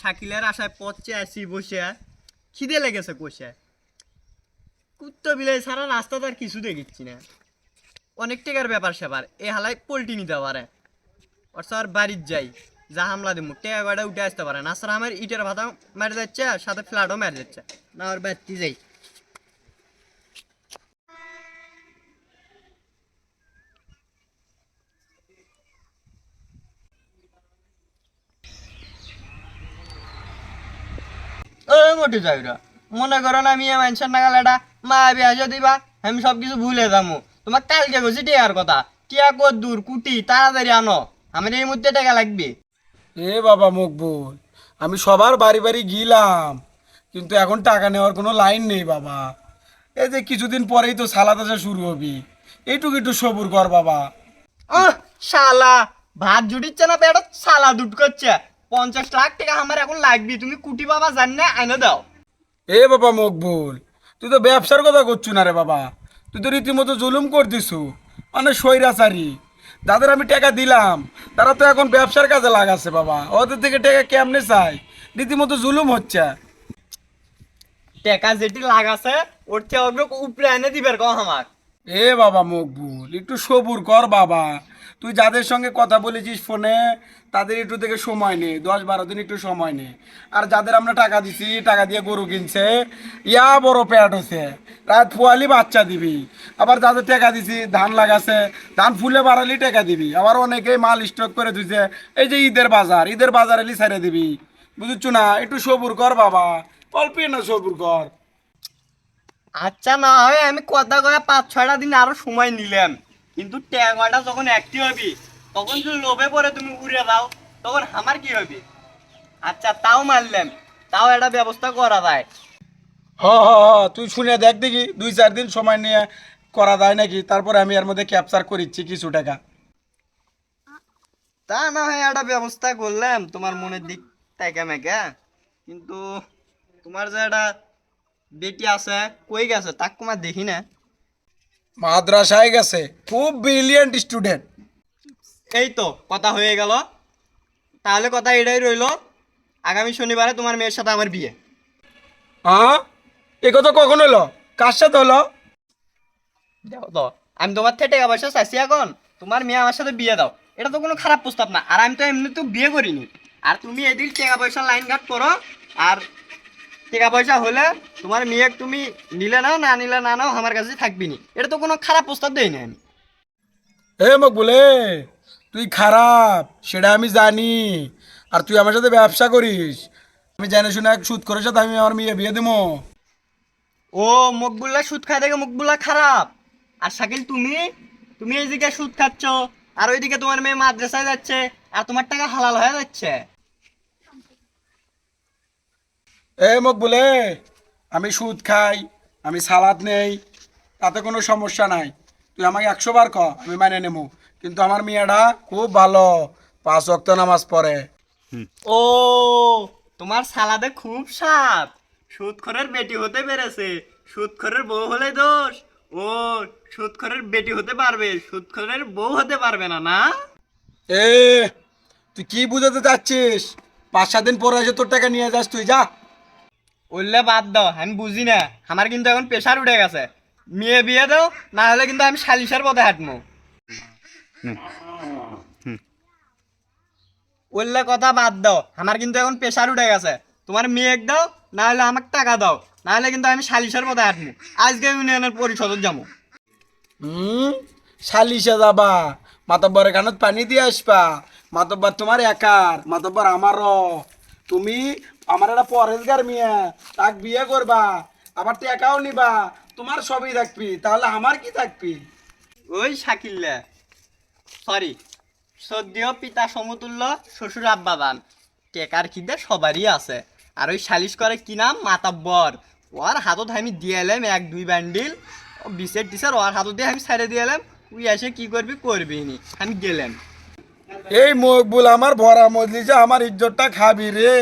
শাকিলের আশায় পচে আসি বসে, খিদে লেগেছে কষে। কুত্তো বিলাই সারা রাস্তা তার কিছু দেখিচ্ছি না। অনেক টাকার ব্যাপার সেবার এ হালাই পোল্ট্রি নিতে পারে। ওর স্যার বাড়ির যাই, যা হামলা দিব টেকা গাড়া উঠে আসতে পারে না। স্যার আমার ইটের ভাতা মেরে যাচ্ছে, সাথে ফ্ল্যাটও মেরে যাচ্ছে না। ওর বাড়তি যাই। মোটে যাইরা মনে করো না আমি মানুষের নাগালেটা মা বিয়া দিবা, আমি সব কিছু ভুলে যাবো। তোমার কালকে গেছি টিয়ার কথা, টিয়া কত দূর কুটি তাড়াতাড়ি আনো, আমার এই মধ্যে টাকা লাগবে। এ বাবা মকবুল, আমি সবার বাড়ি বাড়ি গিলাম, কিন্তু এখন টাকা নেওয়ার কোনো লাইন নেই বাবা। এই যে কিছুদিন পরেই তো সালাদ আসা শুরু হবি, এইটুকু একটু সবুর কর বাবা। শালা ভাত জুটিচ্ছে না পেট, শালা দুট করছে। 50 লাখ টাকা আমার এখন লাগবে, তুমি কুটি বাবা জান না আইনে দাও। এ বাবা মকবুল, তুই তো ব্যবসার কথা করছু না রে বাবা, তুই তো রীতিমতো জুলুম করতিছু। মানে স্বৈরাচারী যাদের আমি টাকা দিলাম তারা তো এখন ব্যবসার কাজে লাগাচ্ছে বাবা, ওদের থেকে টাকা কেমনে চাই, রীতিমতো জুলুম হচ্ছে। টাকা যেটি লাগাছে ওর চেয়ে উপরে এনে দিবের কম আমার। এ বাবা মকবুল, একটু সবুর কর বাবা। তুই যাদের সঙ্গে কথা বলেছিস ফোনে তাদের একটু থেকে সময় নে, 10-12 দিন একটু সময় নে। আর যাদের আমরা টাকা দিছি, টাকা দিয়ে গরু কিনছে, ইয়া বড় পেট হচ্ছে, রাত পোয়ালি বাচ্চা দিবি। আবার যাদের টাকা দিছি ধান লাগাছে, ধান ফুলে বাড়ালি টাকা দিবি। আবার অনেকেই মাল স্টক করে দিছে, এই যে ঈদের বাজার, ঈদের বাজার এলি ছেড়ে দিবি। বুঝছো না, একটু সবুর কর বাবা, অল্পই না সবুর কর। আচ্ছা না হয় আমি কথা কয়ে 5-6টা দিন আরো সময় নিলাম, কিন্তু ট্যাঙ্গাটা যখন একটি হবি তখন যদি লোভে পরে তুমি উড়ে দাও তখন আমার কি হবে? আচ্ছা তাও মানলাম, তাও একটা ব্যবস্থা করা যায়। হ হ হ, তুই শুনে দেখ দেখি 2-4 দিন সময় নিয়ে করা যায় নাকি, তারপরে আমি এর মধ্যে ক্যাপচার করিচ্ছি কিছু টাকা। তা না হয় একটা ব্যবস্থা করলাম তোমার মনের দিক থেকে মেকে, কিন্তু তোমার যে একটা বেটি আছে কই গেছে তাক তোমার দেখি না। মাদ্রাসায় গেছে, খুব ব্রিলিয়েন্ট স্টুডেন্ট। এই তো কথা হয়ে গেল, তাহলে কথা এটাই রইলো, আগামী শনিবারে তোমার মেয়ের সাথে আমার বিয়ে। হ্যাঁ, এ কথা কখন হলো, কার সাথে হলো? দেখো তো, আমি তোমার থেকে টাকা পয়সা চাইছি, এখন তোমার মেয়ে আমার সাথে বিয়ে দাও, এটা তো কোনো খারাপ প্রস্তাব না। আর আমি তো এমনি তো বিয়ে করিনি। আর তুমি এদিক টাকা পয়সা লাইন ঘাট করো, আর টাকা পয়সা হলে তোমার মেয়ে তুমি নিলে নাও, না নিলে না নাও, আমার কাছে থাকবি নি, এটা তো কোনো খারাপ প্রস্তাব দেই না আমি। এ মকবুলে, তুই খারাপ সেটা আমি জানি, আর তুই আমার সাথে ব্যবসা করিস, আমি জানি শুনে এক সুদ করে সাথে আমি আমার মেয়ে বিয়ে দেবো। ও মকবুল্লা সুদ খায় দেখে মকবুল্লা খারাপ? আর শাকিল তুমি তুমি এইদিকে সুদ খাচ্ছ, আর ওইদিকে তোমার মেয়ে মাদ্রাসায় যাচ্ছে, আর তোমার টাকা হালাল হয়ে যাচ্ছে। এ মকবুলে, আমি সুদ খাই, আমি সালাদ নেই, তাতে কোনো সমস্যা নাই। তুই আমাকে 100 বার ক, আমি মানে নেবো, কিন্তু আমার মেয়েটা খুব ভালো, 5 ওয়াক্ত নামাজ পড়ে। ও তোমার সালাদে খুব স্বাদ, সুদখোরের বেটি হতে পেরেছে, সুদখোরের বউ হলে দোষ। ও সুদখোরের বেটি হতে পারবে, সুদখোরের বউ হতে পারবে না, না? এ তুই কি বুঝাতে চাচ্ছিস? 5-7 দিন পরে এসে তোর টাকা নিয়ে যাস, তুই যা। বললে বাদ দাও, আমি বুঝি না, আমার কিন্তু এখন প্রেশার উঠে গেছে। মেয়ে বিয়ে দাও, না হলে কিন্তু আমি সালিশের পথে হাঁটবো। বললে কথা বাদ দাও, আমার কিন্তু এখন প্রেশার উঠে গেছে। তোমার মেয়ে দাও, না হলে আমাকে টাকা দাও, না হলে কিন্তু আমি সালিশের পথে হাঁটবো। আজকে ইউনিয়নের পরিষদে যাবো। হুম, সালিশে যাবা? মাতব্বরের কানত পানি দিয়ে আসবা? মাতব্বর তোমার একার, মাতব্বর আমারও। তুমি আমার একটা পরেশগার মেয়ে, তাক বিয়ে করবা, আবার টাকাও নিবা, তোমার সবই থাকবি, তাহলে আমার কি থাকবি? ওই শাকিল্লা, সরি, সদ্য পিতা সমতুল্য শ্বশুর আব্বাদান, টেকার খিদে সবারই আছে। আর ওই সালিশ করে কি নাম, মাতাব্বর, ওর হাতত আমি দিয়ে এলাম 1-2 বান্ডিল বিসের টিসের, ওর হাতত দিয়ে আমি ছেড়ে দিয়ে এলাম। তুই এসে কি করবি করবি নি, আমি গেলাম। এই মকবুল আমার ভরা মজলিসে আমার ইজ্জতটা খাবি রে।